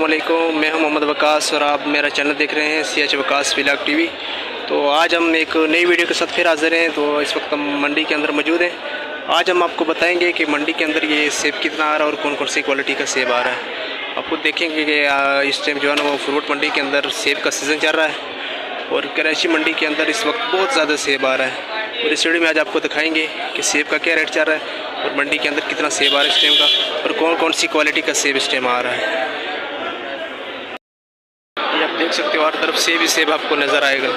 अस्सलामुअलैकुम, मैं हूं मोहम्मद वकास और आप मेरा चैनल देख रहे हैं CH वकास व्लॉग टीवी। तो आज हम एक नई वीडियो के साथ फिर हाजिर हैं। तो इस वक्त हम मंडी के अंदर मौजूद हैं। आज हम आपको बताएंगे कि मंडी के अंदर ये सेब कितना आ रहा है और कौन कौन सी क्वालिटी का सेब आ रहा है। आपको देखेंगे कि इस टाइम जो है ना वो फ्रूट मंडी के अंदर सेब का सीज़न चल रहा है और कराची मंडी के अंदर इस वक्त बहुत ज़्यादा सेब आ रहा है। और इस वीडियो में आज आपको दिखाएंगे कि सेब का क्या रेट चल रहा है और मंडी के अंदर कितना सेब आ रहा है इस टाइम का और कौन कौन सी क्वालिटी का सेब इस टाइम आ रहा है। ये आप देख सकते हो, हर तरफ सेब ही सेब आपको नज़र आएगा।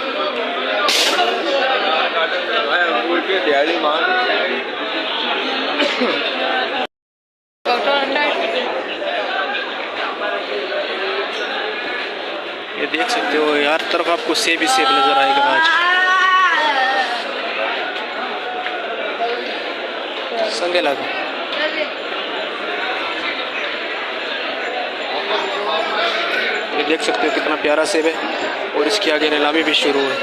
ये देख सकते हो, हर तरफ आपको सेब ही सेब नज़र आएगा आज। संगे लगा ये देख सकते हो कितना प्यारा सेब है और इसके आगे नीलामी भी शुरू है।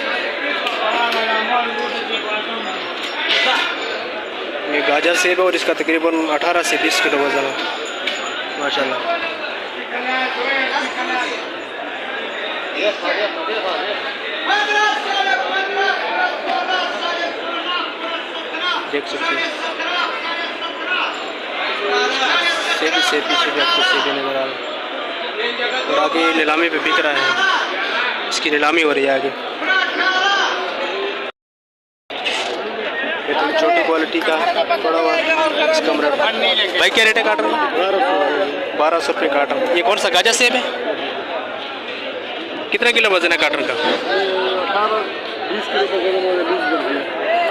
ये गाजर सेब है और इसका तकरीबन 18 से 20 किलो वजन है माशाल्लाह। देख सकते हो सेब पीछे भी आपको सेब नजर आ रहा है और आगे नीलामी पे बिक रहा है, इसकी नीलामी हो रही है आगे। ये तो छोटी क्वालिटी का बड़ा हुआ इसका रेट भाई क्या रेट है कार्टन? 1200 रुपये कार्टन। ये कौन सा गाजर सेब है? कितना किलो वजन है कार्टन का?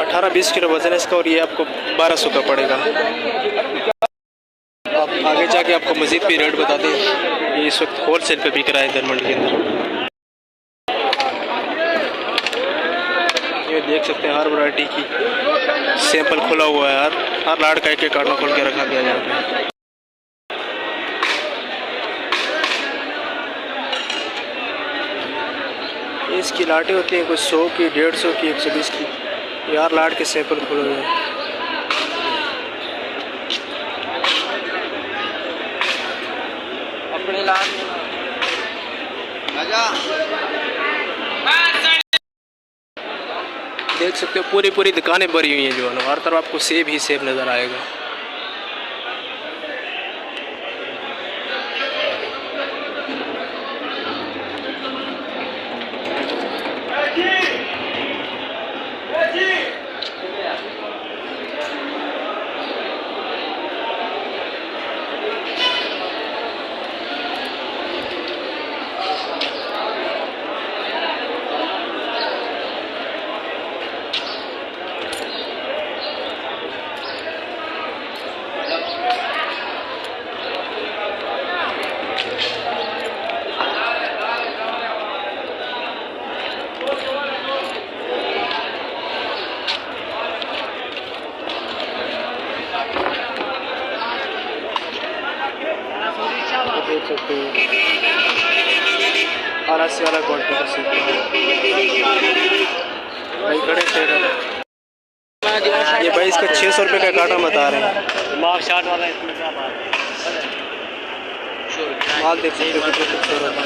18-20 किलो वजन है इसका और ये आपको 1200 का पड़ेगा। आप आगे जाके आपको मज़ीद भी रेट बताते हैं। ये इस वक्त होल सेल पे बिक रहा है इधर मंडी के अंदर। ये देख सकते हैं हर वैरायटी की सैंपल खुला हुआ है। हर लाड़ का एक कार्टन खोल के रखा गया है यहाँ पे। इसकी लाटें होती हैं कुछ 100 की, 150 की, 120 की। यार लाट के सैंपल खुले हुए हैं। अपने लाट देख सकते हो पूरी दुकानें भरी हुई हैं जो है ना, हर तरफ आपको सेब ही सेब नज़र आएगा। देख सकते हो आरसी वाला क्वालिटी का सेब भाई खड़े थे। ये भाई इसका 600 रुपये का काटा बता रहे हैं। माल देख सकते हो कितने खूबसूरत है।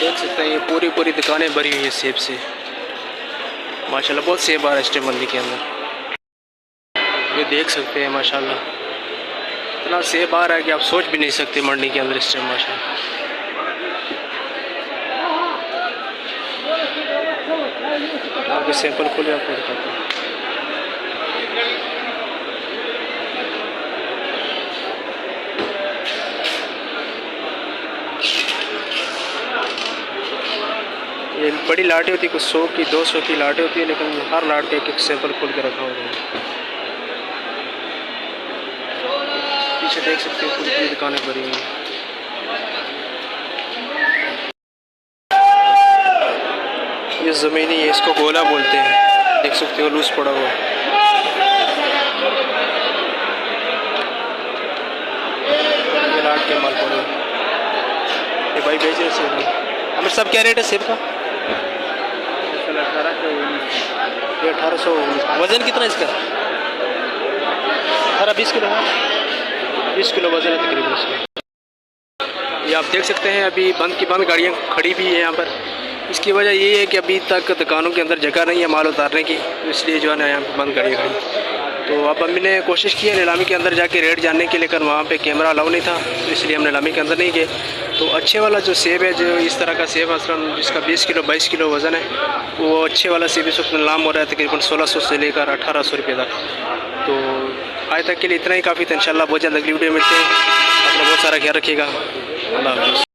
देख सकते हैं ये पूरी दुकानें भरी हुई है सेब से माशाल्लाह। बहुत सेब आ रहा है इस टाइम मंडी के अंदर। ये देख सकते हैं माशाल्लाह इतना सेब आ रहा है कि आप सोच भी नहीं सकते मंडी के अंदर इस टाइम माशाल्लाह। आपके सैंपल खुले आपको दिखाते हैं। ये बड़ी लाटें होती है कुछ 100 की, 200 की लाटें होती है, लेकिन हर लाट का एक सैंपल खोल के रखा हुआ है। पीछे देख सकते हो पूरी दुकानें भरी हुई हैं। ये ज़मीनी है, इसको गोला बोलते हैं। देख सकते हो लूज पड़ा हुआ। ये लाट के माल पड़े ये भाई बेच रहे सेब। हमें सब क्या रेट है सेब का? ये 1800। वज़न कितना है इसका? 18-20 किलो है। 20 किलो वज़न है तकरीबन इसका। ये आप देख सकते हैं अभी बंद की बंद गाड़ियाँ खड़ी भी है यहाँ पर। इसकी वजह ये है कि अभी तक दुकानों के अंदर जगह नहीं है माल उतारने की, इसलिए जो है ना यहाँ पर बंद गाड़ियाँ खड़ी। तो अब हमने कोशिश की है नीलामी के अंदर जाके रेट जानने के, लेकिन वहाँ पे कैमरा अलाउ नहीं था, तो इसलिए हम नीलामी के अंदर नहीं गए। तो अच्छे वाला जो सेब है, जो इस तरह का सेब मसलन जिसका 20 किलो 22 किलो वज़न है, वो अच्छे वाला सेब इस वक्त नीलाम हो रहा है तकरीबन 1600 से लेकर 1800 रुपये तक। तो आज तक के लिए इतना ही काफ़ी था। इंशाल्लाह बहुत जल्द अगली वीडियो मिलते हैं। अपना बहुत सारा ख्याल रखिएगा। अल्लाह हाफ़िज़।